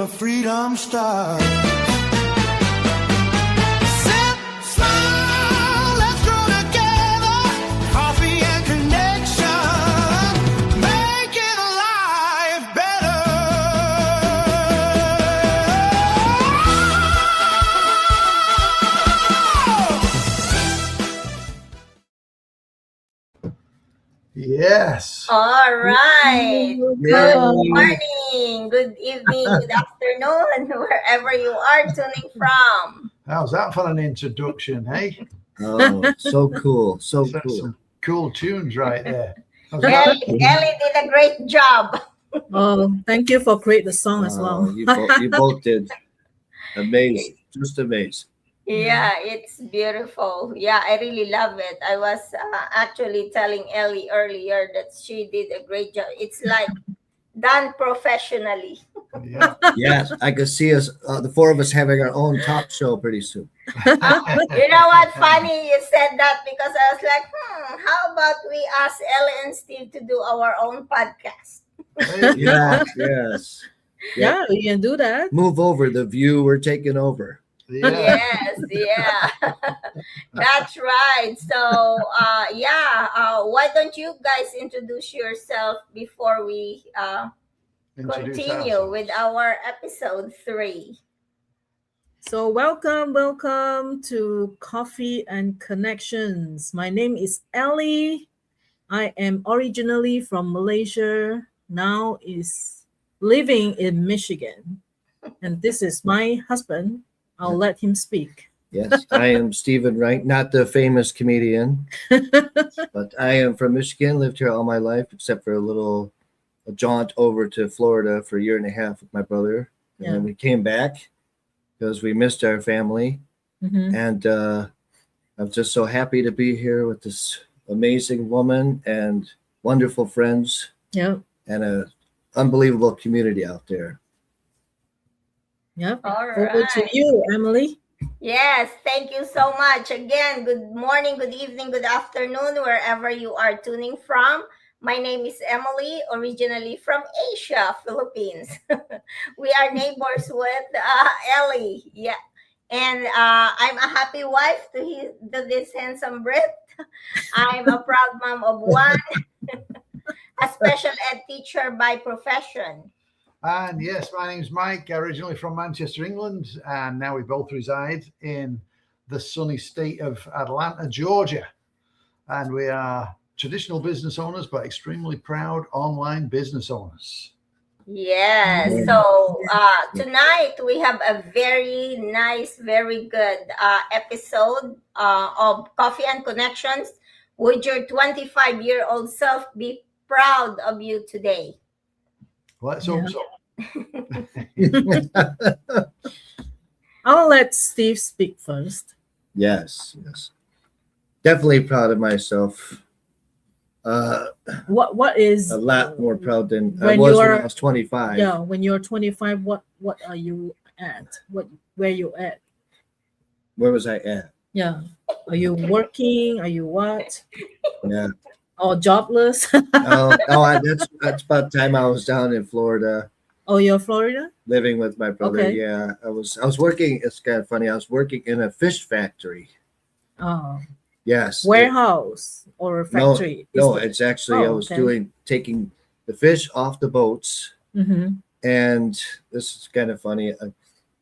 a freedom star. Sip, smile, let's grow together. Coffee and connection, making life better. Yes. All right. Yeah. Good morning, good evening, good afternoon, wherever you are tuning from. How's that for an introduction, hey? Oh, so cool. So That's cool. some cool tunes right there. How's that? Ellie did a great job. Oh, thank you for creating the song as well. You both did amazing. Just amazing. Yeah, it's beautiful. Yeah, I really love it. I was actually telling Ellie earlier that she did a great job. It's like done professionally. Yeah. Yes, I could see us, the four of us, having our own talk show pretty soon. You know what? Funny you said that because I was like, how about we ask Ellie and Steve to do our own podcast? Yes, yes. Yeah, we can do that. Move over. The view, we're taking over. Yeah. Yes, yeah. That's right. So, why don't you guys introduce yourself before we Introduce continue ourselves. with our episode 3? So welcome to Coffee and Connections. My name is Ellie. I am originally from Malaysia, now is living in Michigan. And this is my husband. I'll let him speak. Yes, I am Stephen Wright, not the famous comedian, but I am from Michigan, lived here all my life, except for a jaunt over to Florida for a year and a half with my brother. And then we came back because we missed our family. Mhm. And I'm just so happy to be here with this amazing woman and wonderful friends Yeah, and a unbelievable community out there. yeah. All Over to right. you, Emily. Yes, thank you so much. Again, good morning, good evening, good afternoon, wherever you are tuning from. My name is Emily, originally from Asia, Philippines. We are neighbors with Ellie. Yeah. And I'm a happy wife to this handsome Brit. I'm a proud mom of one, a special ed teacher by profession. And yes, my name's Mike, originally from Manchester, England, and now we both reside in the sunny state of Atlanta, Georgia. And we are traditional business owners, but extremely proud online business owners. Yes. Yeah. So tonight we have a very nice, very good episode of Coffee and Connections. Would your 25-year-old self be proud of you today? Let's hope so. I'll let Steve speak first. Yes. Definitely proud of myself. What is A lot more proud than I When was you when are- I was 25. Yeah, when you're 25, what are you at? Where you at? Where was I at? Yeah. Are you working? Are you what? Yeah. Or jobless? That's about the time I was down in Florida Oh, you're Florida? living with my brother. Okay. Yeah, I was working. It's kind of funny. I was working in a fish factory. Oh, Yes. warehouse or a factory? No, it's actually I was okay. taking the fish off the boats, Mm-hmm. and this is kind of funny.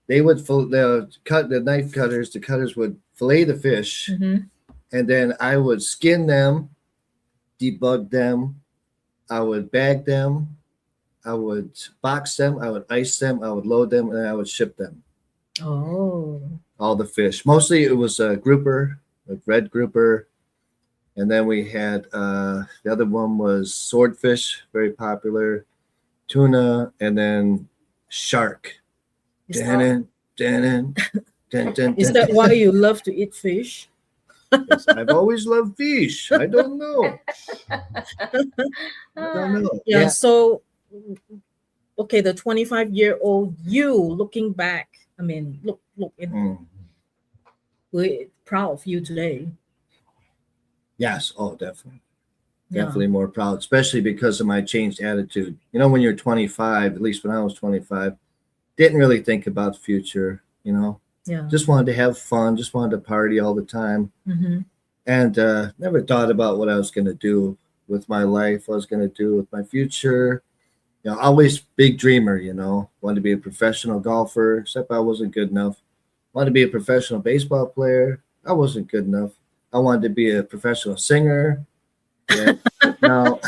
They would cut the knife cutters. The cutters would fillet the fish, Mm-hmm. and then I would skin them, debug them. I would bag them. I would box them. I would ice them. I would load them, and I would ship them. Oh, All the fish. Mostly it was a grouper, like red grouper. And then we had the other one was swordfish, very popular, tuna, and then shark. is Dun, dun, dun, dun, is dun. that why you love to eat fish? Yes, I've always loved fish. I don't know. I don't know. Yeah. So, okay, the 25-year-old you looking back. I mean, look, Mm. we're proud of you today. Yes. Oh, definitely. Yeah. Definitely more proud, especially because of my changed attitude. You know, when you're 25, at least when I was 25, didn't really think about the future, you know. Yeah. Just wanted to have fun, just wanted to party all the time, Mm-hmm. and never thought about what I was going to do with my life, what I was going to do with my future. You know, always big dreamer, you know. Wanted to be a professional golfer, except I wasn't good enough. Wanted to be a professional baseball player. I wasn't good enough. I wanted to be a professional singer. Yeah. Now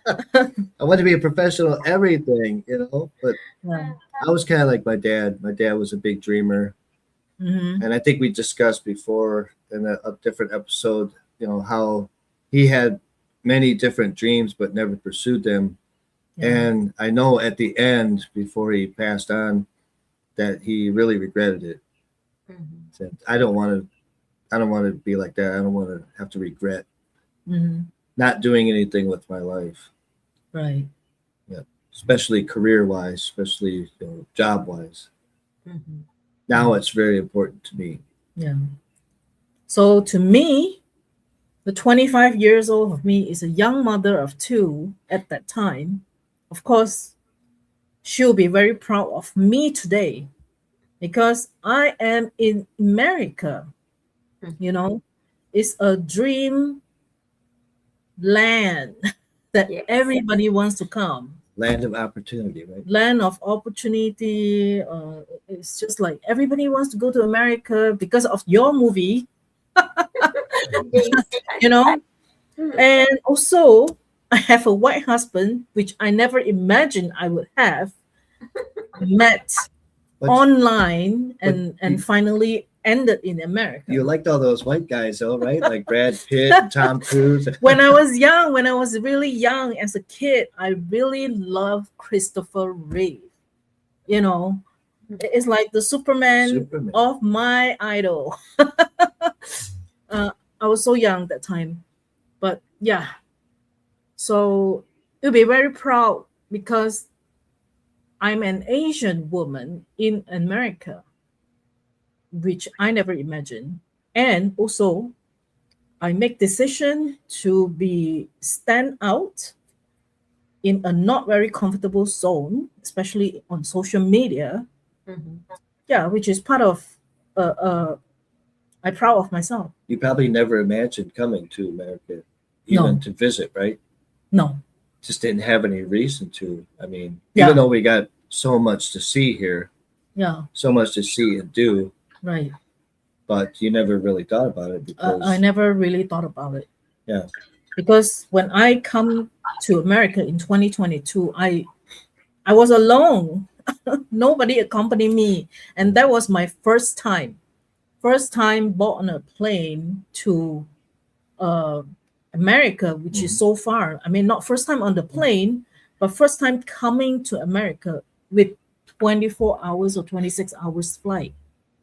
I wanted to be a professional everything, you know. But Yeah. I was kind of like my dad. My dad was a big dreamer, Mm-hmm. and I think we discussed before in a different episode, you know, how he had many different dreams but never pursued them. Yeah. And I know at the end, before he passed on, that he really regretted it. Mhm. Said, I don't want to be like that. I don't want to have to regret Mm-hmm. not doing anything with my life, Right. especially career wise, especially, you know, job wise. Mhm. Now it's very important to me. Yeah. So to me, the 25 years old of me is a young mother of two at that time. Of course, she'll be very proud of me today because I am in America. You know, it's a dream land that Yes. everybody wants to come. Land of opportunity, right? Land of opportunity. It's just like everybody wants to go to America because of your movie, you know. And also, I have a white husband, which I never imagined I would have met But online but and you- finally ended in America. you liked all those white guys, though, right? Like Brad Pitt, and Tom Cruise. When I was young, when I was really young as a kid, I really loved Christopher Reeve. You know, it's like the Superman Superman. of my idol. I was so young that time, but yeah. So you'll be very proud because I'm an Asian woman in America, which I never imagined. And also, I make decision to be stand out in a not very comfortable zone, especially on social media. Mhm. Yeah, which is part of. I'm proud of myself. You probably never imagined coming to America, even No. to visit, right? No. Just didn't have any reason to. I mean, Yeah. even though we got so much to see here, Yeah. so much to see and do, Right. but you never really thought about it because I never really thought about it. Yeah. Because when I come to America in 2022, I was alone. Nobody accompanied me, and that was my first time. First time bought on a plane to America, which is so far. I mean, not first time on the plane, but first time coming to America with 24 hours or 26 hours flight.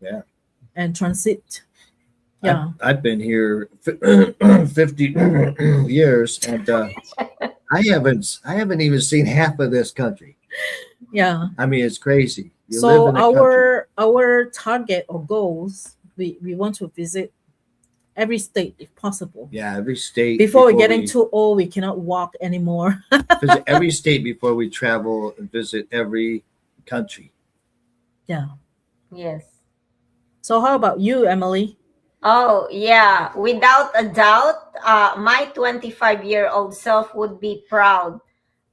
Yeah. And transit. Yeah. I've been here 50 years, and I haven't even seen half of this country. Yeah. I mean, it's crazy. You live So in a country. our target or goals, we want to visit every state if possible. Yeah, every state Before we're getting too old, we cannot walk anymore. visit every state before we travel and visit every country. Yeah. Yes. So how about you, Emily? Oh, yeah. Without a doubt, my 25-year-old self would be proud.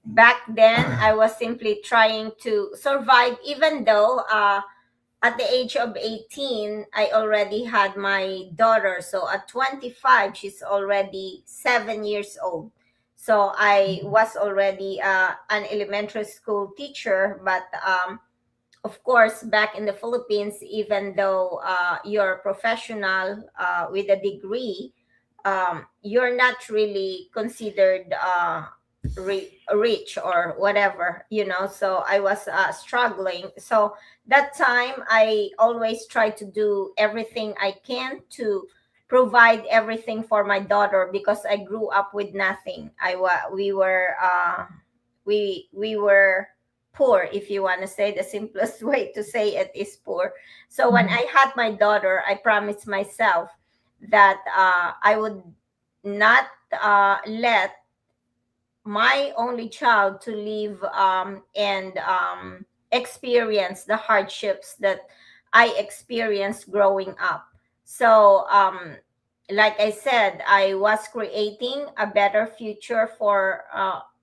Back then, I was simply trying to survive, even though at the age of 18, I already had my daughter. So at 25, she's already 7 years old. So I was already an elementary school teacher, but of course, back in the Philippines, even though you're a professional with a degree, you're not really considered rich or whatever, you know. So I was struggling. So that time, I always try to do everything I can to provide everything for my daughter because I grew up with nothing. We were poor, if you want to say. The simplest way to say it is poor. So when I had my daughter, I promised myself that I would not let my only child to live and experience the hardships that I experienced growing up. So, like I said, I was creating a better future for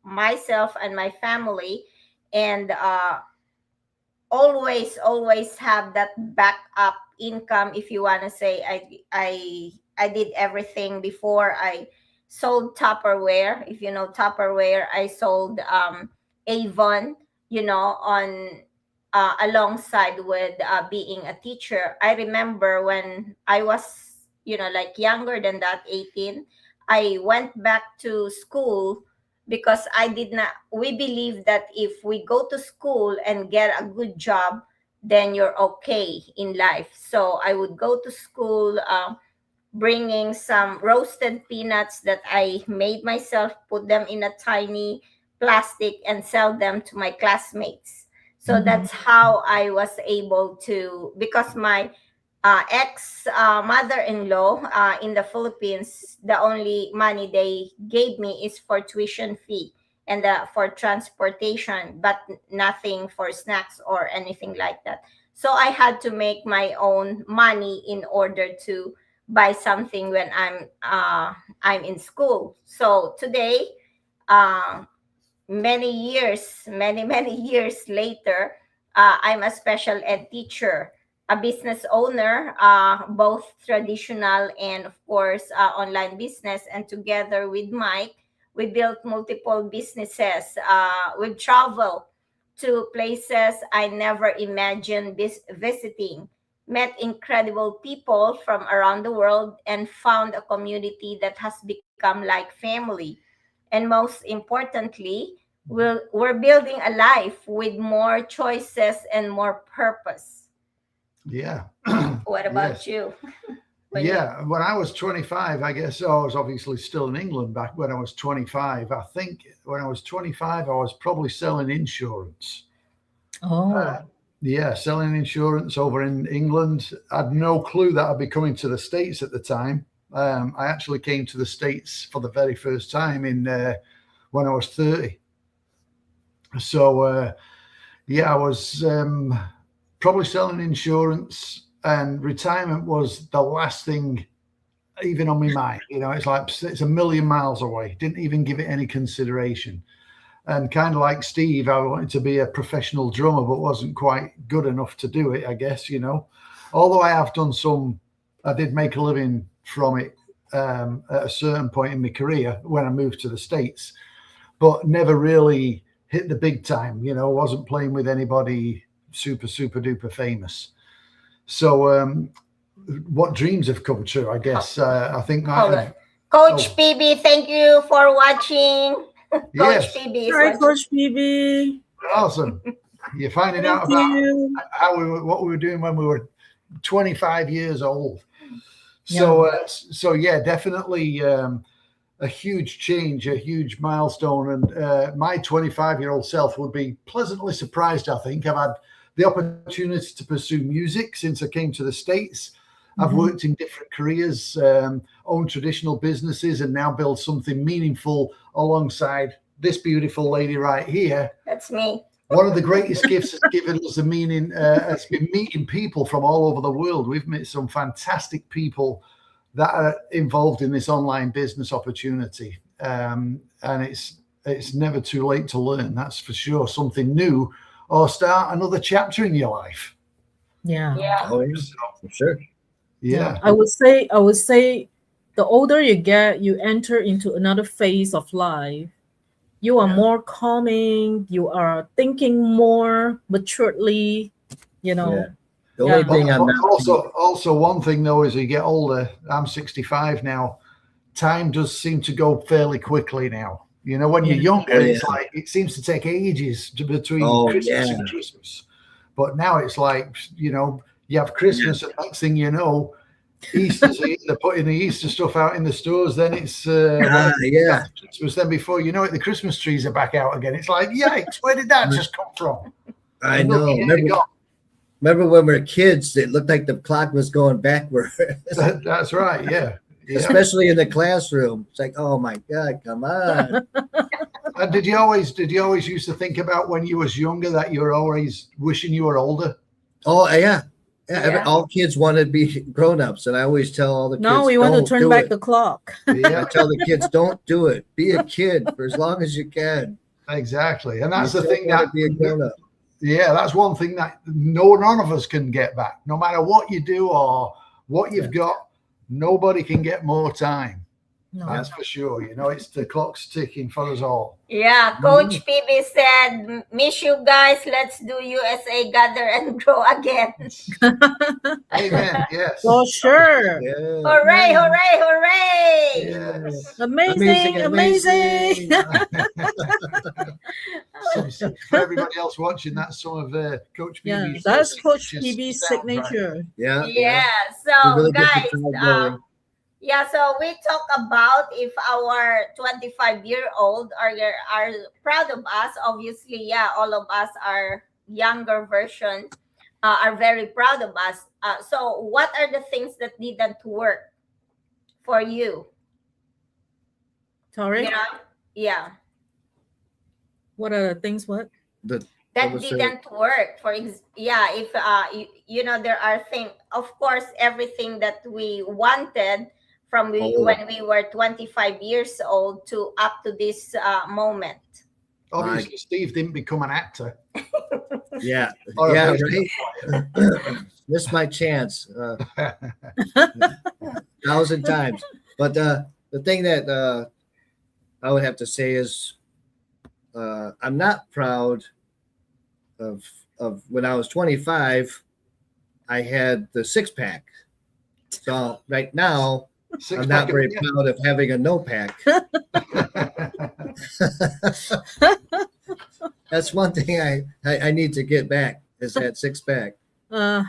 myself and my family, and always have that backup income. If you want to say, I did everything before. I sold Tupperware. If you know Tupperware, I sold Avon, on alongside with being a teacher. I remember when I was, like younger than that, 18, I went back to school because I did not, we believe that if we go to school and get a good job, then you're okay in life. So I would go to school, bringing some roasted peanuts that I made myself, put them in a tiny plastic, and sell them to my classmates. So that's how I was able to, because my ex mother-in-law in the Philippines, the only money they gave me is for tuition fee and for transportation, but nothing for snacks or anything like that. So I had to make my own money in order to buy something when I'm in school. So today, many years later, I'm a special ed teacher, a business owner, both traditional and, of course, online business. And together with Mike, we built multiple businesses. We've traveled to places I never imagined visiting, met incredible people from around the world, and found a community that has become like family. And most importantly, we're building a life with more choices and more purpose. Yeah. What about Yes. you? Yeah, when I was 25, I guess I was obviously still in England back when I was 25. I think when I was 25, I was probably selling insurance. Oh, Yeah, selling insurance over in England. I had no clue that I'd be coming to the States at the time. I actually came to the States for the very first time in when I was 30. So, yeah, I was probably selling insurance, and retirement was the last thing even on my mind. It's like it's a million miles away. Didn't even give it any consideration. And kind of like Steve, I wanted to be a professional drummer, but wasn't quite good enough to do it, I guess, Although I have done I did make a living from it at a certain point in my career when I moved to the States, but never really hit the big time, wasn't playing with anybody super duper famous. So what dreams have come true, I guess. I think Hold on. Coach PB, thank you for watching. yes, Coach PB is hi, watching. Coach PB. awesome. You're finding Thank out about you. what we were doing when we were 25 years old. So yeah, definitely a huge change, a huge milestone. And my 25-year-old self would be pleasantly surprised. I think I've had the opportunity to pursue music since I came to the States. I've worked in different careers, owned traditional businesses, and now build something meaningful alongside this beautiful lady right here. That's me. One of the greatest gifts has given us the meaning has been meeting people from all over the world. We've met some fantastic people that are involved in this online business opportunity, and it's never too late to learn. That's for sure. Something new, or start another chapter in your life. Yeah. Yeah. Oh, yeah, for sure. Yeah. I would say the older you get, you enter into another phase of life. You are more calming, you are thinking more maturely, Yeah. The only Yeah. thing I'm But not also one thing though, as you get older, I'm 65 now. Time does seem to go fairly quickly now. When you're Yeah. younger, Oh, it's yeah. like it seems to take ages between Oh, Christmas yeah. and Christmas. But now it's like, you have Christmas, and next thing you know, Easter's here, they're putting the Easter stuff out in the stores, then it's yeah. Christmas, then before you know it, the Christmas trees are back out again. It's like, yikes, where did that just come from? I And know. look, here you go. Remember when we were kids, it looked like the clock was going backward, That's right, yeah. especially in the classroom. It's like, oh my God, come on. And did you always used to think about when you was younger that you were always wishing you were older? Oh yeah. Yeah, Yeah. all kids want to be grown-ups, and I always tell all the kids, Now we want to "Don't turn do back it." the clock. I Yeah, tell the kids, "Don't do it. Be a kid for as long as you can." exactly. And that's You the don't thing wanna that be a grown-up. yeah, that's one thing that none of us can get back. No matter what you do or what you've got, nobody can get more time. No. That's for sure. You know, it's the clock's ticking for us all. Yeah, Coach PB said, miss you guys. Let's do USA Gather and Grow again. Amen. Yes. For sure. Yeah. Hooray, hooray, hooray. Yes. Amazing, amazing. For everybody else watching, that's some of Coach Yeah, PB's that's Coach signature PB's sound, right? signature. Yeah. Yeah, You so really get guys, the crowd going. yeah, so we talk about if our 25-year-old are proud of us. Obviously, yeah, all of us are younger version are very proud of us. So what are the things that didn't work for you? Sorry, You know, yeah, what are the things? What? The that was the- didn't work. Yeah, if you know, there are things. Of course, everything that we wanted from when we were 25 years old to up to this moment. Obviously, Steve didn't become an actor. Yeah. Or a Yeah, baseball right. Missed my chance 1,000 times. But the thing that I would have to say is I'm not proud of when I was 25, I had the six-pack. So right now, I'm not very proud of having a no-pack. That's one thing I need to get back is that six-pack. I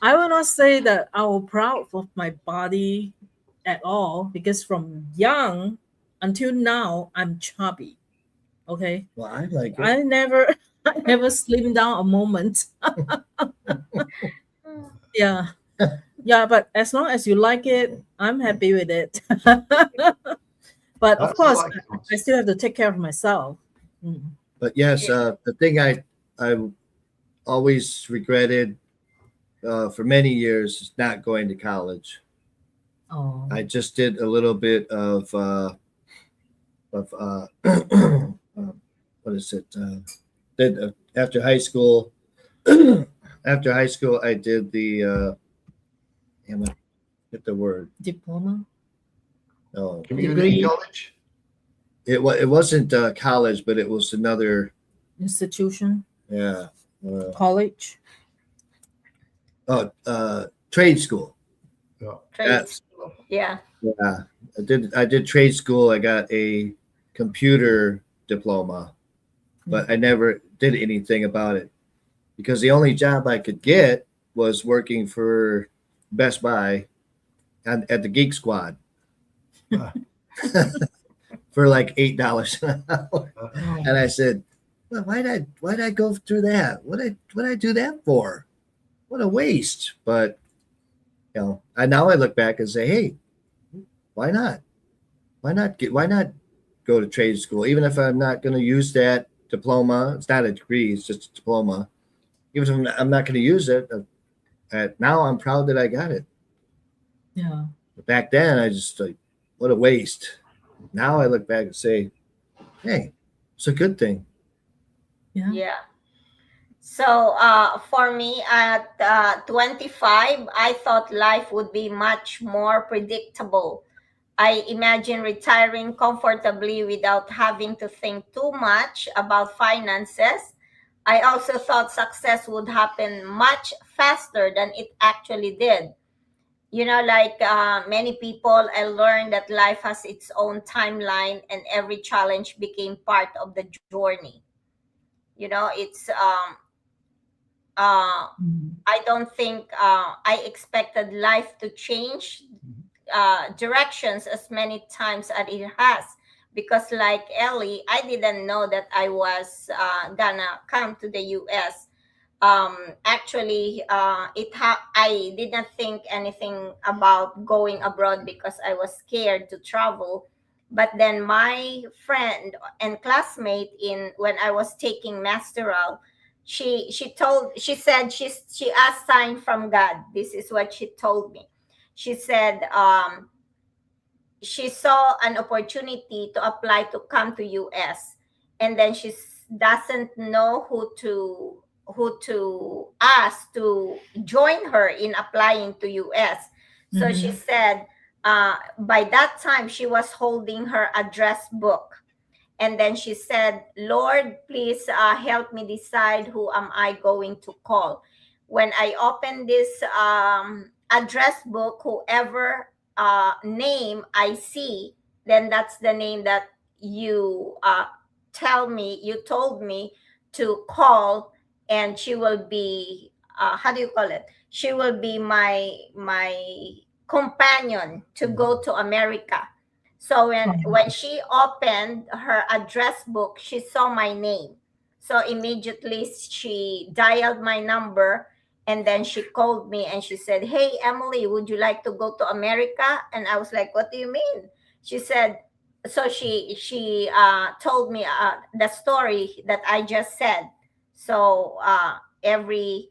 will not say that I was proud of my body at all because from young until now I'm chubby. Okay, Well, I like it. I never slimmed down a moment. Yeah, yeah, but as long as you like it, I'm happy with it. But of That's course, all I can I still have to take care of myself. Mm. But yes, the thing I always regretted for many years is not going to college. Oh, I just did a little bit of what is it? Did after high school. After high school, I did the damn it, get the word. diploma. No, Community Degree. college. it wasn't college, but it was another. Institution, Yeah. college. Trade school. Trade That's- school. Yeah. Yeah, I did trade school. I got a computer diploma, but I never did anything about it because the only job I could get was working for Best Buy and at the Geek Squad for like $8 an hour. And I said, well, why'd I go through that? What'd I do that for? What a waste. But you know, now I look back and say, hey, why not? Why not go to trade school? Even if I'm not going to use that diploma, it's not a degree, it's just a diploma. Even if I'm not going to use it, now I'm proud that I got it. Yeah. But back then, I just like, what a waste. Now I look back and say, hey, it's a good thing. Yeah. Yeah. So for me at 25, I thought life would be much more predictable. I imagine retiring comfortably without having to think too much about finances. I also thought success would happen much faster than it actually did. You know, like many people, I learned that life has its own timeline and every challenge became part of the journey. You know, it's Mm. I don't think I expected life to change directions as many times as it has, because like Ellie, I didn't know that I was gonna come to the US. Actually, I didn't think anything about going abroad because I was scared to travel. But then my friend and classmate when I was taking masteral, she said she asked sign from God. This is what she told me. She said she saw an opportunity to apply to come to US, and then she doesn't know who to ask to join her in applying to US. So she said by that time she was holding her address book, and then she said, Lord, please help me decide who am I going to call. When I opened this address book, whoever name I see, then that's the name that you told me to call, and she will be how do you call it? She will be my companion to go to America. So when she opened her address book, she saw my name. So immediately she dialed my number, and then she called me and she said, hey, Emily, would you like to go to America? And I was like, what do you mean? She said, so she told me the story that I just said. So everywhere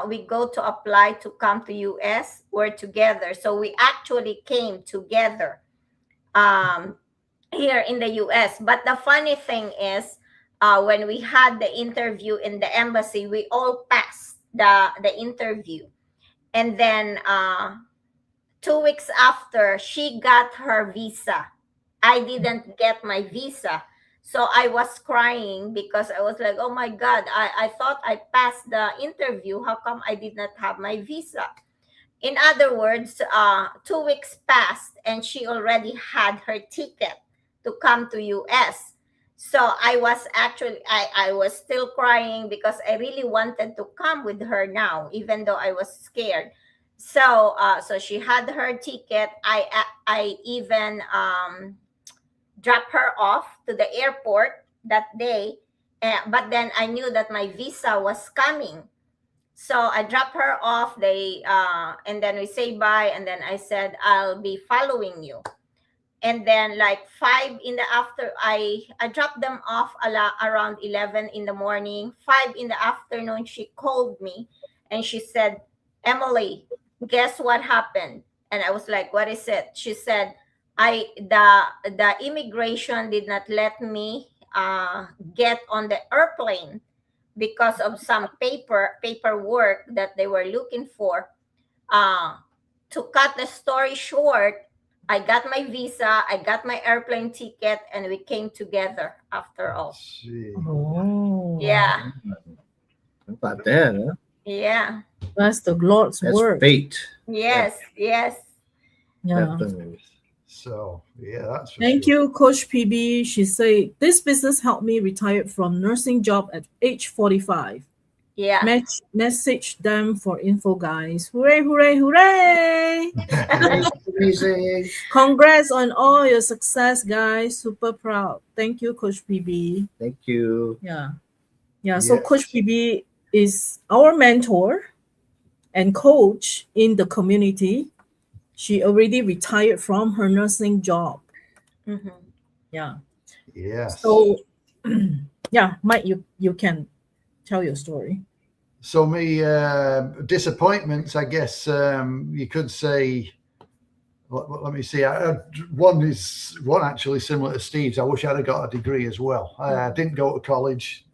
we go to apply to come to US, we're together. So we actually came together here in the US. But the funny thing is, when we had the interview in the embassy, we all passed the interview. And then 2 weeks after, she got her visa. I didn't get my visa. So I was crying because I was like, oh my God, I thought I passed the interview. How come I did not have my visa? In other words, 2 weeks passed and she already had her ticket to come to US. So I was actually, I was still crying because I really wanted to come with her now, even though I was scared. So so she had her ticket. I even dropped her off to the airport that day, but then I knew that my visa was coming. So I dropped her off. And then we say bye, and then I said, I'll be following you. And then like 5 in the after, I dropped them off around 11 in the morning. 5 in the afternoon, she called me and she said, Emily, guess what happened? And I was like, what is it? She said, the immigration did not let me get on the airplane because of some paperwork that they were looking for. To cut the story short, I got my visa, I got my airplane ticket, and we came together after all. See. Oh, Yeah, How about that, huh? yeah, that's the Lord's That's work. fate. yes, yes. Yeah. Definitely. So yeah, that's for Thank sure. you, Coach PB. She said, this business helped me retire from nursing job at age 45. Yeah. Message them for info, guys. Hooray, hooray, hooray. Amazing. Congrats on all your success, guys. Super proud. Thank you, Coach PB. Thank you. Yeah. Yeah. So Yes. Coach PB is our mentor and coach in the community. She already retired from her nursing job. Mhm. Yeah. Yes. So yeah, Mike, you can tell your story. So me disappointments, I guess you could say. Let me see. One actually similar to Steve's. I wish I'd have got a degree as well. I didn't go to college.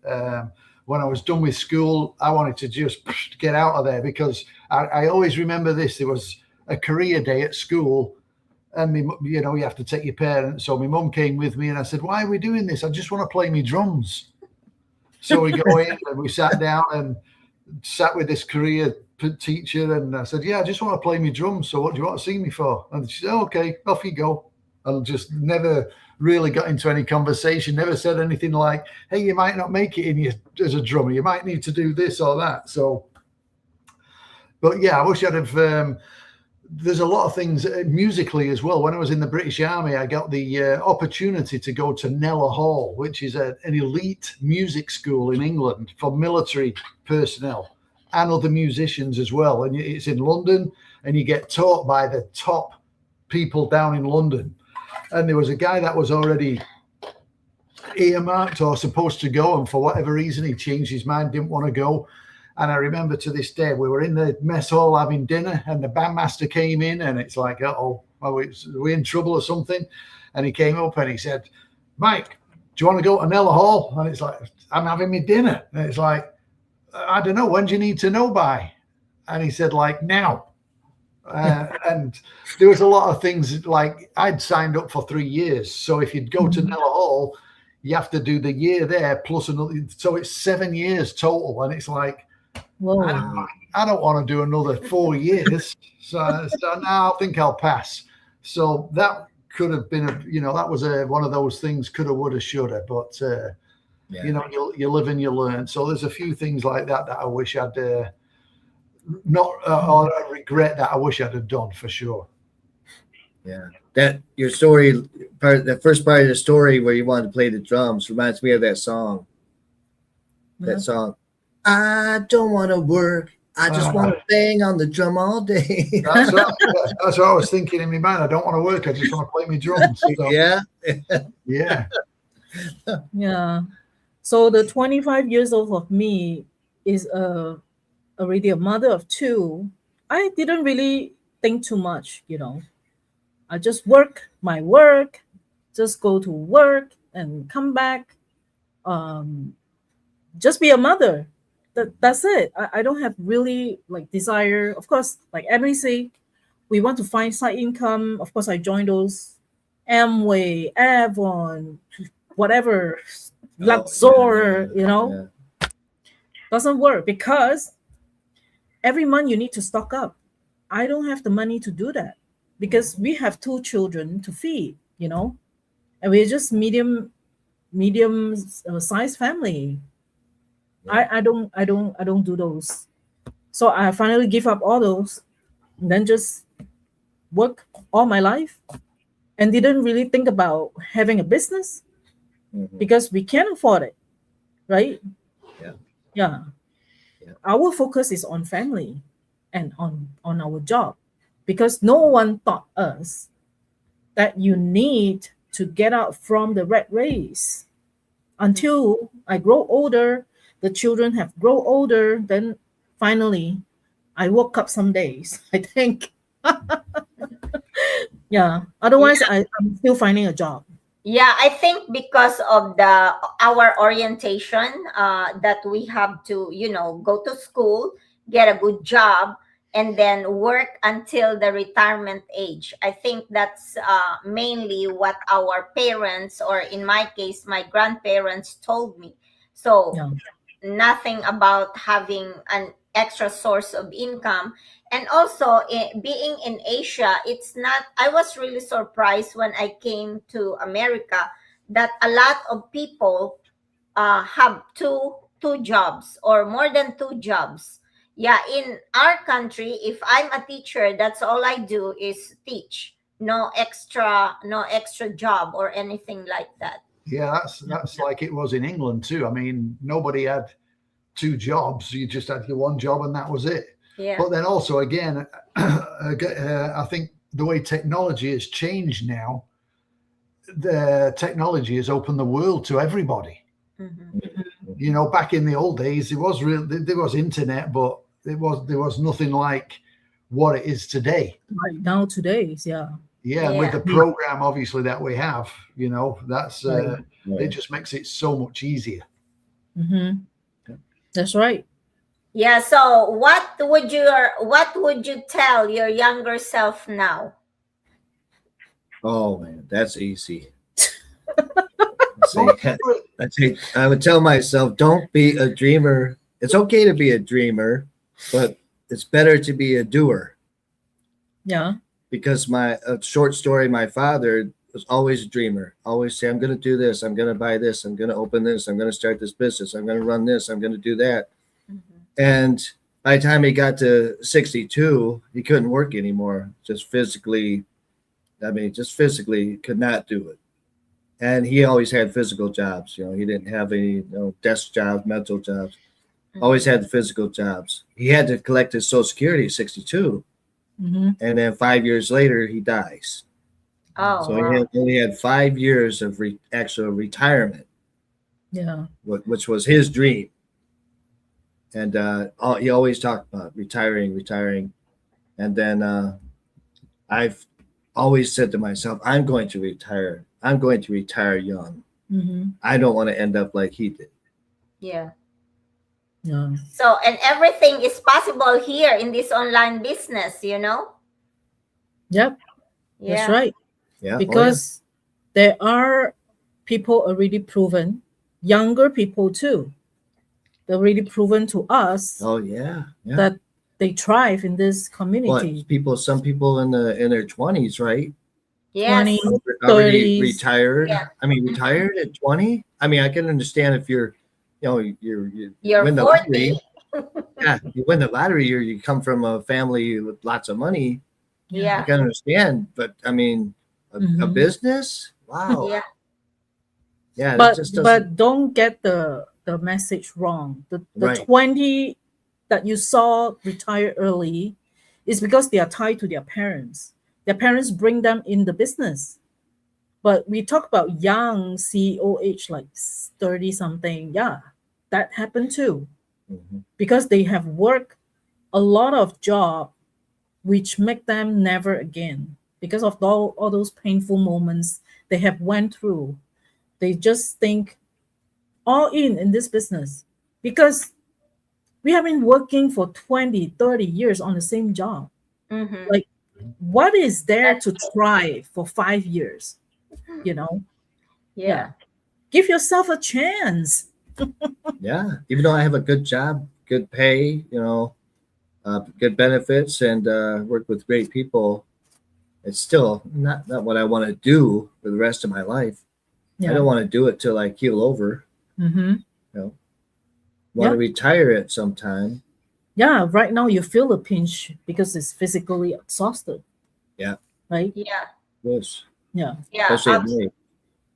When I was done with school, I wanted to just get out of there because I always remember this. There was a career day at school, and you have to take your parents. So my mum came with me, and I said, "Why are we doing this? I just want to play me drums." So we go in and we sat down and sat with this career teacher, and I said, "Yeah, I just want to play me drums. So what do you want to see me for?" And she said, "Okay, off you go." And just never really got into any conversation. Never said anything like, "Hey, you might not make it as a drummer. You might need to do this or that." So, but yeah, I wish I'd have. There's a lot of things musically as well. When I was in the British Army, I got the opportunity to go to Kneller Hall, which is an elite music school in England for military personnel and other musicians as well. And it's in London, and you get taught by the top people down in London, and there was a guy that was already earmarked or supposed to go, and for whatever reason he changed his mind, didn't want to go. And I remember to this day, we were in the mess hall having dinner, and the bandmaster came in, and it's like, are we in trouble or something? And he came up and he said, Mike, do you want to go to Nella Hall? And it's like, I'm having my dinner. And it's like, I don't know, when do you need to know by? And he said, like, now. And there was a lot of things, like I'd signed up for 3 years. So if you'd go to Nella Hall, you have to do the year there plus another. So it's 7 years total. And it's like, Whoa. I don't want to do another 4 years. So now I think I'll pass. So that could have been, that was one of those things, coulda, woulda, shoulda. But, you live and you learn. So there's a few things like that I wish I'd or I regret that I wish I'd have done for sure. Yeah. That your story, the first part of the story where you wanted to play the drums reminds me of that song. Yeah. That song. I don't want to work. I just want to bang on the drum all day. That's what I was thinking in my mind. I don't want to work. I just want to play my drums. So, Yeah. yeah. Yeah. So the 25 years old of me is already a mother of two. I didn't really think too much, I just work my work, just go to work and come back. Just be a mother. That's it. I don't have really like desire. Of course, like Emily say, we want to find side income. Of course, I joined those Amway, Avon, whatever, Luxor, Yeah. Doesn't work because every month you need to stock up. I don't have the money to do that because we have 2 children to feed, and we're just medium size family. I don't do those. So I finally give up all those and then just work all my life and didn't really think about having a business because we can't afford it, right? Yeah. Our focus is on family and on our job because no one taught us that you need to get out from the rat race. Until I grow older, the children have grown older, then finally I woke up some days, I think. Yeah. Otherwise, I'm still finding a job. Yeah, I think because of our orientation, that we have to, go to school, get a good job, and then work until the retirement age. I think that's mainly what our parents, or in my case, my grandparents told me. So nothing about having an extra source of income. And also being in Asia, I was really surprised when I came to America that a lot of people have two jobs or more than 2 jobs. Yeah, in our country, if I'm a teacher, that's all I do is teach. No extra job or anything like that. Yeah, that's like it was in England too. I mean, nobody had 2 jobs. You just had your 1 job and that was it. Yeah. But then also, again, I think the way technology has changed now, the technology has opened the world to everybody. Mm-hmm. Back in the old days, there was internet, but there was nothing like what it is today. Right now, today's, yeah. Yeah, with the program, obviously, that we have, that's Right. it just makes it so much easier. That's right. Yeah. So what would you tell your younger self now? Oh man, that's easy. I would tell myself, don't be a dreamer. It's okay to be a dreamer, but it's better to be a doer. Yeah. Because my short story, my father was always a dreamer. Always say, I'm going to do this. I'm going to buy this. I'm going to open this. I'm going to start this business. I'm going to run this. I'm going to do that. And by the time he got to 62, he couldn't work anymore. Just physically could not do it. And he always had physical jobs. He didn't have any desk jobs, mental jobs. Always had the physical jobs. He had to collect his Social Security at 62. Mhm. and then 5 years later he dies. Oh, So wow. he only had 5 years of actual retirement, Yeah. which was his dream. And he always talked about retiring. And then I've always said to myself, I'm going to retire. I'm going to retire young. Mhm. I don't want to end up like he did. Yeah. Yeah. So, and everything is possible here in this online business, you know? Yep. Yeah. That's right. Yeah. Because there are people already proven, younger people too. They're already proven to us Oh yeah. Yeah. that they thrive in this What community. some people in their 20s, right? Yes. 20, Already 30s. retired. Yeah. I mean, retired at 20. I mean, I can understand if you're you You're win the 40. lottery. Yeah, you win the lottery, or you come from a family with lots of money. I Yeah. can understand, but I mean, a Mhm. business? Wow. Yeah. Yeah, that But just doesn't. but don't get the message wrong. The Right. 20 that you saw retire early is because they are tied to their parents. Their parents bring them in the business. But we talk about young CEO age, like 30 something. Yeah, that happened too. Mhm. Because they have worked a lot of job which make them never again. Because of all those painful moments they have went through. They just think all in this business. Because we have been working for 20, 30 years on the same job. Mm-hmm. Like, what is there That's to try for 5 years? You know? Yeah. Give yourself a chance. Yeah, even though I have a good job, good pay, good benefits, and work with great people, it's still not what I want to do for the rest of my life. I Yeah. don't want to do it till I keel over. Mm-hmm. Want to Yep. retire at some time. Yeah, right now you feel the pinch because it's physically exhausted. Yeah. Right? Yeah. Yes, Yeah. Yeah. especially at night.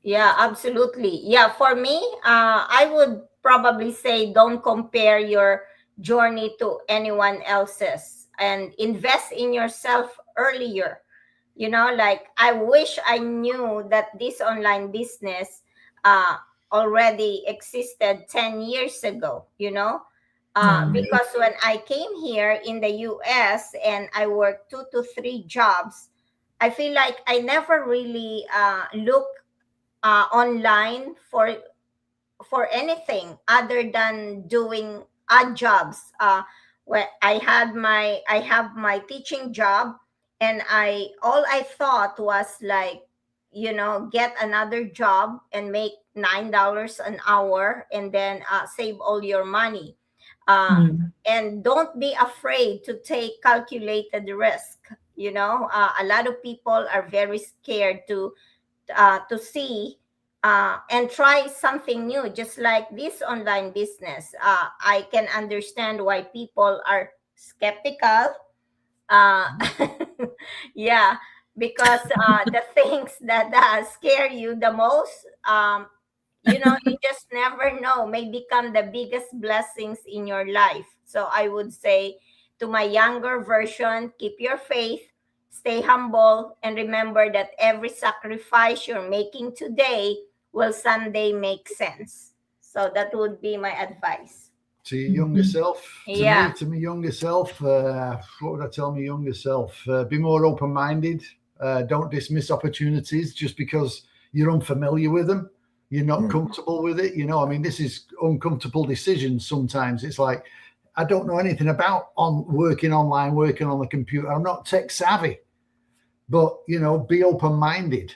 Yeah, absolutely. Yeah, for me, I would probably say don't compare your journey to anyone else's and invest in yourself earlier. You know, like I wish I knew that this online business uh, already existed 10 years ago, you know. Yeah. Because when I came here in the US and I worked 2 to 3 jobs, I feel like I never really looked online for anything other than doing odd jobs. Where I have my teaching job, and all I thought was like, you know, get another job and make $9 an hour, and then save all your money. Mm. And don't be afraid to take calculated risk. You know, a lot of people are very scared to see and try something new, just like this online business. I can understand why people are skeptical. Uh, yeah, because the things that scare you the most, you know, you just never know, may become the biggest blessings in your life. So I would say to my younger version, keep your faith, stay humble, and remember that every sacrifice you're making today will someday make sense. So that would be my advice. To your younger Mhm. self, Yeah. to my younger self, what would I tell my younger self? Be more open-minded. Don't dismiss opportunities just because you're unfamiliar with them. You're not comfortable with it. You know, I mean, this is uncomfortable decisions sometimes. It's like, I don't know anything about working online, working on the computer. I'm not tech savvy, but, you know, be open-minded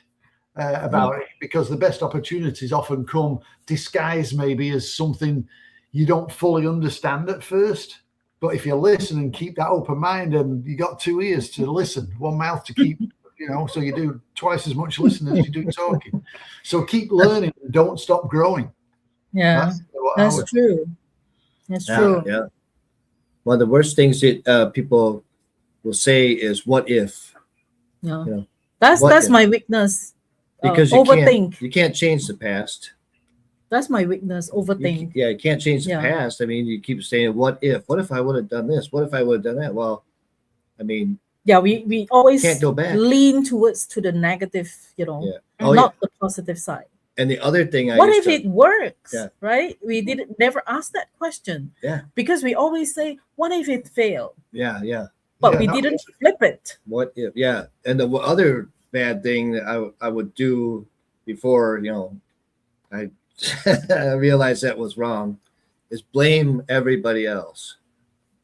about it, because the best opportunities often come disguised maybe as something you don't fully understand at first. But if you listen and keep that open mind, and you got 2 ears to listen, one mouth to keep, you know, so you do twice as much listening as you do talking. So keep learning and don't stop growing. Yeah. That's what I That's would. true. That's Yeah, true. yeah. One of the worst things that people will say is "what if," Yeah. You know, That's what if? my weakness. because you Overthink. can't change the past. That's my weakness. Overthink. You can't change the Yeah. past. I mean, you keep saying "what if"? What if I would have done this? What if I would have done that? Well, I mean, yeah, we always Can't go back. lean towards to the negative, Yeah. Oh, not the positive side. And the other thing I What used if to, it works? Yeah. Right? We didn't never ask that question. Yeah. Because we always say, what if it failed? yeah, But Yeah, we no, didn't flip it. what if, yeah. And the other bad thing that I would do before, I I realized that was wrong, is blame everybody else.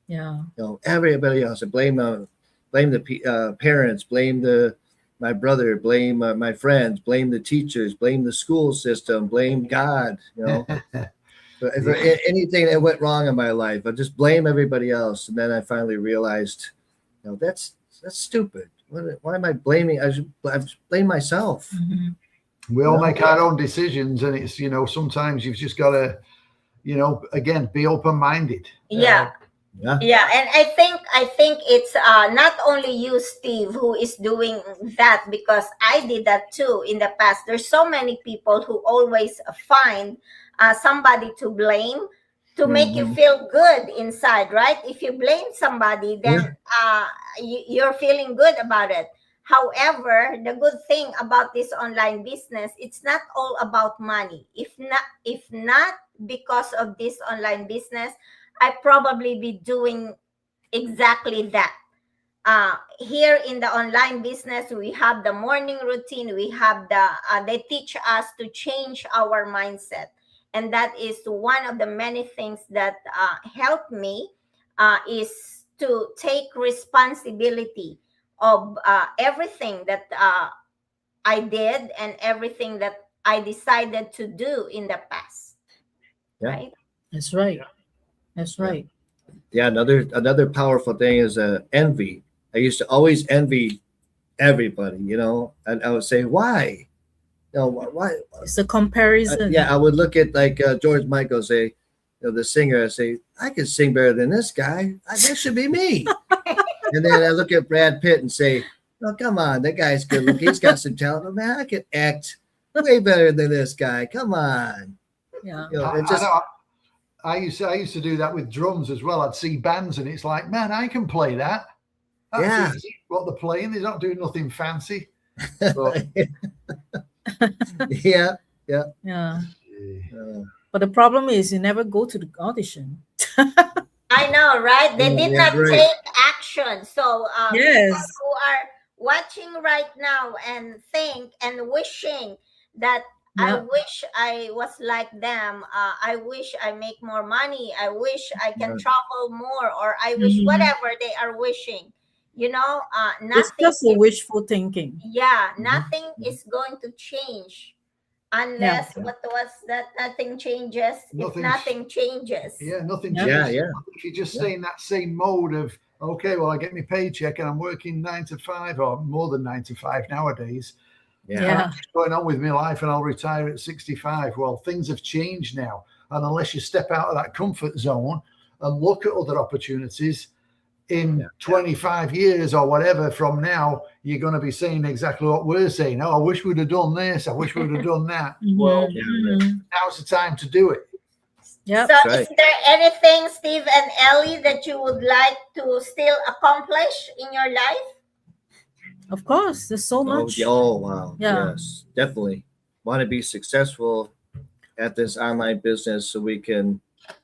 Yeah. Everybody else. I blame the parents, blame my brother, blame my friends, blame the teachers, blame the school system, blame God. For anything that went wrong in my life, I just blame everybody else. And then I finally realized, that's stupid. Why am I blaming? I should blame myself. Mhm. we all Yeah. make our own decisions, and it's sometimes you've just got to again be open-minded. Yeah. Yeah. Yeah, and I think it's not only you, Steve, who is doing that, because I did that too in the past. There's so many people who always find somebody to blame to make you Mhm. feel good inside, right? If you blame somebody, then you're feeling good about it. However, the good thing about this online business, it's not all about money. If not because of this online business, I probably be doing exactly that. Here in the online business, we have the morning routine. We have they teach us to change our mindset, and that is one of the many things that help me is to take responsibility of everything that I did and everything that I decided to do in the past. Yeah. Right? That's right. That's Yeah. right. Yeah. Another powerful thing is envy. I used to always envy everybody, and I would say, why? Why? It's a comparison. Yeah, I would look at like George Michael, say, the singer. I say, I could sing better than this guy. That should be me. And then I look at Brad Pitt and say, oh, come on, that guy's good looking. He's got some talent. Oh, man, I could act way better than this guy. Come on. Yeah. I used to do that with drums as well. I'd see bands and it's like, man, I can play that. That's Yeah. easy. What they're playing, they're not doing nothing fancy. But, Yeah. Yeah. Uh, But the problem is you never go to the audition. I know, right? They did Yeah, not great. take action. So Yes. people who are watching right now and think and wishing that I Yeah. wish I was like them. I wish I make more money. I wish I can Yeah. travel more, or I wish Mhm. whatever they are wishing. It's Nothing. just a wishful thinking. Yeah, Mhm. nothing is going to change unless what was that? Nothing changes. If Nothing- nothing changes. yeah, nothing Yeah. changes. Yeah. If you just stay in that same mode of, okay, well, I get my paycheck and I'm working 9 to 5 or more than 9 to 5 nowadays. Yeah. What's going on with my life, and I'll retire at 65. Well, things have changed now. And unless you step out of that comfort zone and look at other opportunities in 25 years or whatever from now, you're going to be saying exactly what we're saying. Oh, I wish we'd have done this. I wish we'd have done that. Well, Mhm. now's the time to do it. Yeah. So, Right. is there anything, Steve and Ellie, that you would like to still accomplish in your life? Of course. There's so much. Oh, wow. Yeah. Yes, definitely. Want to be successful at this online business so we can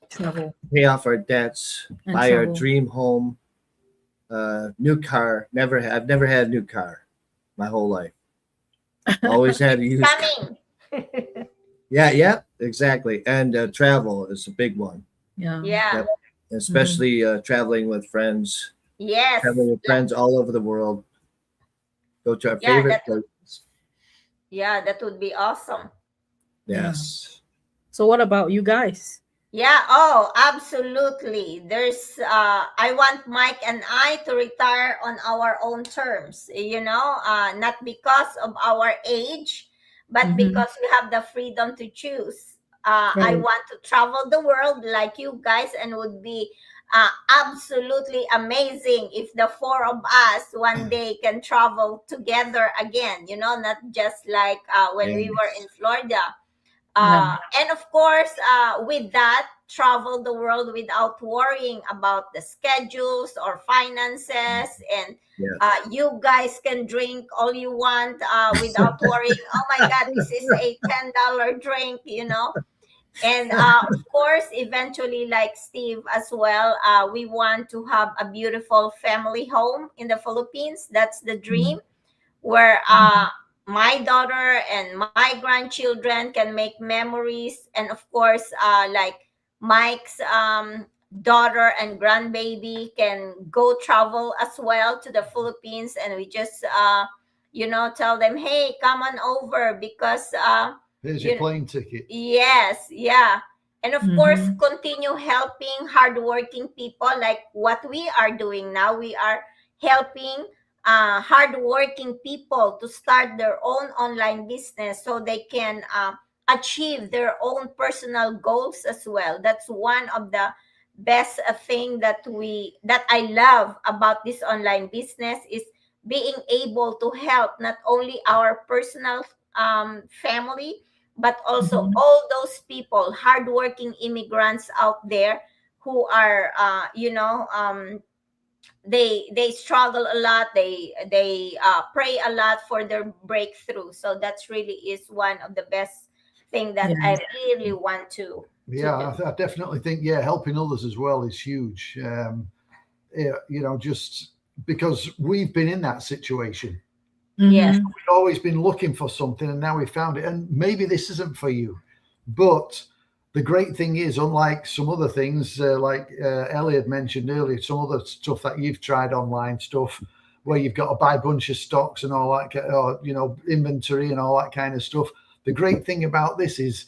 Travel. pay off our debts, And buy our travel. dream home, new car. I've never had a new car my whole life. Always had a used. Coming. Yeah, exactly. And travel is a big one, Yeah. Yeah. Yep. especially traveling with friends, Yes. traveling with friends all over the world. Go to our Yeah, favorite that- places. Yeah, that would be awesome. Yes. So what about you guys? Yeah, oh, absolutely. I want Mike and I to retire on our own terms, not because of our age, but Mhm. because we have the freedom to choose. I Right. want to travel the world like you guys, and would be absolutely amazing if the four of us one day can travel together again, not just like when we were in Florida. And of course, with that, travel the world without worrying about the schedules or finances. And Yes. you guys can drink all you want without worrying, oh my God, this is a $10 drink, you know. And of course, eventually, like Steve as well, we want to have a beautiful family home in the Philippines. That's the dream, where my daughter and my grandchildren can make memories. And of course, like Mike's daughter and grandbaby can go travel as well to the Philippines. And we just, tell them, hey, come on over because Here's your you plane ticket. yes, yeah. And of course, Mhm. continue helping hardworking people like what we are doing now. We are helping hardworking people to start their own online business so they can achieve their own personal goals as well. That's one of the best thing that I love about this online business is being able to help not only our personal family, but also Mhm. all those people, hardworking immigrants out there who are, they struggle a lot. They pray a lot for their breakthrough. So that's really is one of the best thing that I Yes. really want to Yeah, do. I definitely think, yeah, helping others as well is huge. Just because we've been in that situation. Yes. Mhm. We've always been looking for something and now we found it. And maybe this isn't for you. But the great thing is, unlike some other things, like Ellie had mentioned earlier, some other stuff that you've tried online stuff where you've got to buy a bunch of stocks and all that, or, inventory and all that kind of stuff. The great thing about this is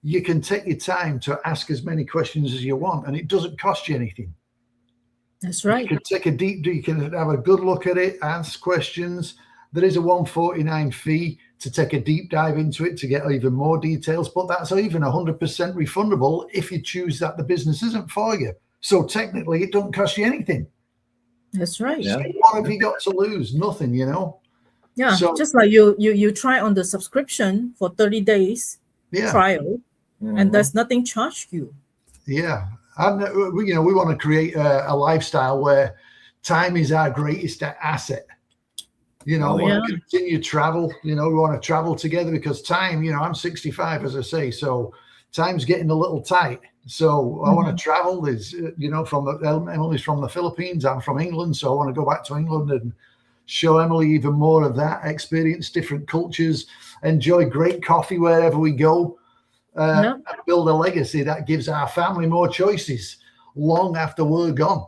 you can take your time to ask as many questions as you want and it doesn't cost you anything. That's You right. can take a deep, you can have a good look at it, ask questions. There is a $149 fee to take a deep dive into it to get even more details, but that's even 100% refundable if you choose that the business isn't for you. So technically, it don't cost you anything. That's right. Yeah. So what have you got to lose? Nothing, Yeah. So Just like you try on the subscription for 30 days yeah, trial, and Mhm. there's nothing charged you. yeah. And we want to create a lifestyle where time is our greatest asset. Oh, We want yeah. to continue travel. We want to travel together because time, I'm 65, as I say, so time's getting a little tight. So I want to travel. There's, Emily's from the Philippines. I'm from England, so I want to go back to England and show Emily even more of that, experience different cultures, enjoy great coffee wherever we go, Yeah. and build a legacy that gives our family more choices long after we're gone.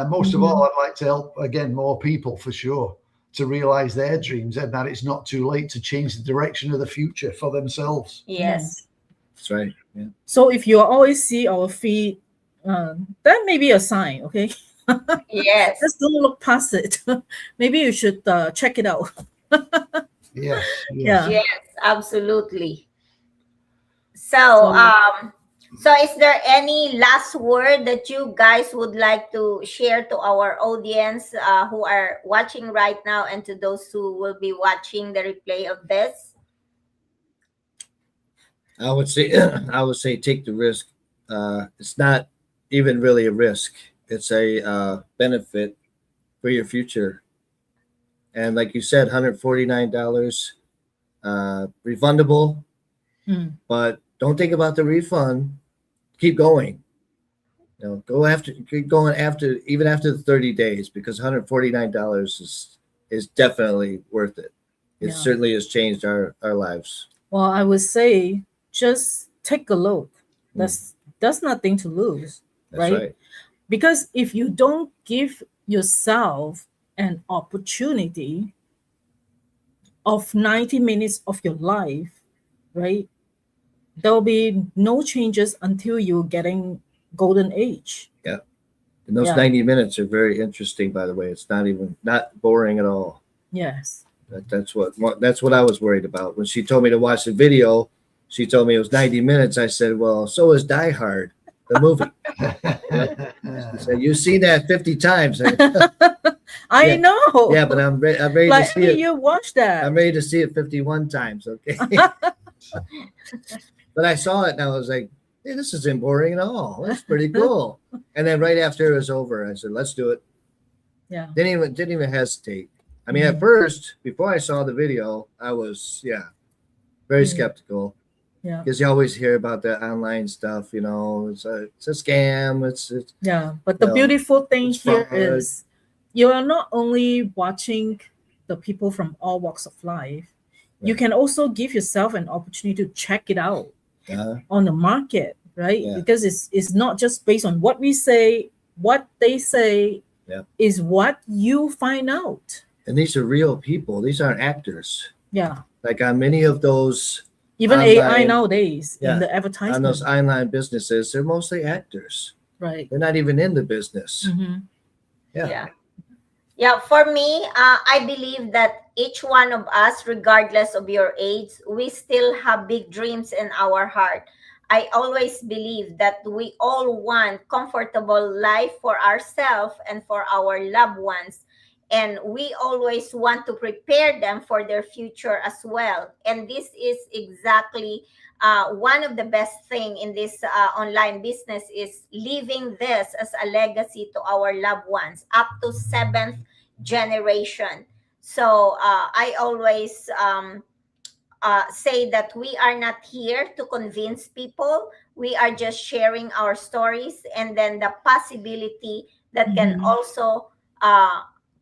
Most of all, I'd like to help, again, more people for sure to realize their dreams and that it's not too late to change the direction of the future for themselves. Yes. That's right. Yeah. So if you always see our feed, that may be a sign. Okay. Yes. Just don't look past it. Maybe you should check it out. Yes. Yeah. Yes, absolutely. So- So is there any last word that you guys would like to share to our audience who are watching right now and to those who will be watching the replay of this? I would say take the risk. It's not even really a risk. It's a benefit for your future. And like you said, $149 refundable, Mm. but don't think about the refund. Keep going. Keep going even after the 30 days, because $149 is definitely worth it. It Yeah. certainly has changed our lives. Well, I would say just take a look. That's nothing to lose, That's right? right. Because if you don't give yourself an opportunity of 90 minutes of your life, right? There will be no changes until you're getting golden age. And those Yeah. 90 minutes are very interesting, by the way. It's not boring at all. Yes. That's what I was worried about. When she told me to watch the video, she told me it was 90 minutes. I said, well, so is Die Hard, the movie. She said, you've seen that 50 times. I Yeah. know. Yeah, but I'm ready like to see it. you watch that. I'm ready to see it 51 times. Okay. But I saw it and I was like, hey, this isn't boring at all. That's pretty cool. And then right after it was over, I said, let's do it. Yeah. Didn't even hesitate. I mean, at first, before I saw the video, I was very skeptical. Yeah. Because you always hear about the online stuff, you know, it's a scam. It's Yeah. But the No, beautiful thing it's here fraud. is you are not only watching the people from all walks of life, you Right. can also give yourself an opportunity to check it out on the market, right? Yeah. Because it's not just based on what we say, what they say Yeah. is what you find out. and these are real people. These aren't actors. Yeah. Like on many of those Even Online- AI nowadays Yeah. in the on advertisement. those online businesses, they're mostly actors. Right. They're not even in the business. Mhm. Yeah, for me, I believe that each one of us, regardless of your age, we still have big dreams in our heart. I always believe that we all want comfortable life for ourselves and for our loved ones. And we always want to prepare them for their future as well. And this is exactly one of the best thing in this online business is leaving this as a legacy to our loved ones up to 7th generation. So I always say that we are not here to convince people. We are just sharing our stories and then the possibility that can Mhm. also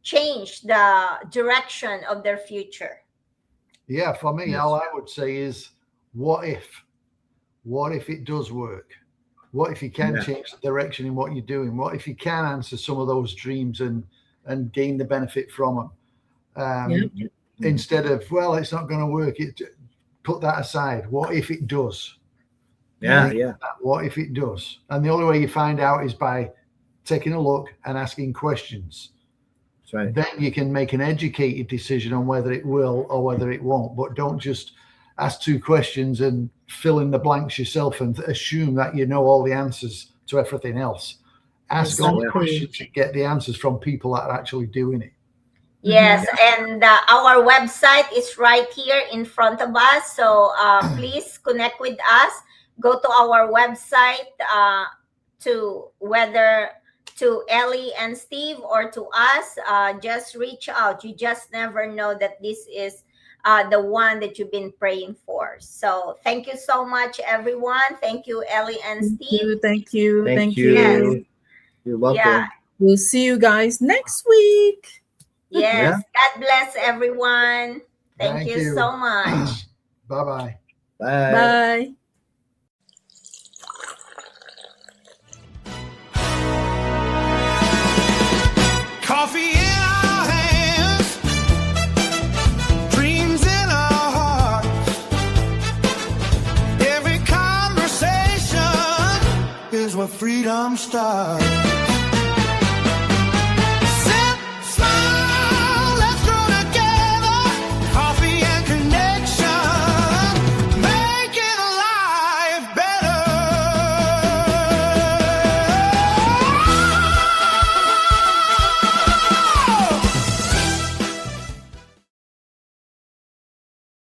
change the direction of their future. Yeah, for me, Yes. all I would say is, what if? What if it does work? What if you can Yeah. change the direction in what you're doing? What if you can answer some of those dreams and gain the benefit from them? Yeah. Instead of, well, it's not going to work. Put that aside. What if it does? Yeah. What if it does? And the only way you find out is by taking a look and asking questions. That's right. Then you can make an educated decision on whether it will or whether it won't. But don't just ask 2 questions and fill in the blanks yourself and assume that you know all the answers to everything else. Ask all the Exactly. questions and get the answers from people that are actually doing it. Yes, and our website is right here in front of us. So please connect with us. Go to our website to whether to Ellie and Steve or to us. Just reach out. You just never know that this is the one that you've been praying for. So thank you so much, everyone. Thank you, Ellie and Thank Steve. you. Thank you. Thank you. Yes. You're welcome. Yeah. We'll see you guys next week. Yes. God bless everyone. Thank Thank you you. so much. Bye-bye. Bye. Bye. Coffee in our hands, dreams in our hearts. Every conversation is where freedom starts.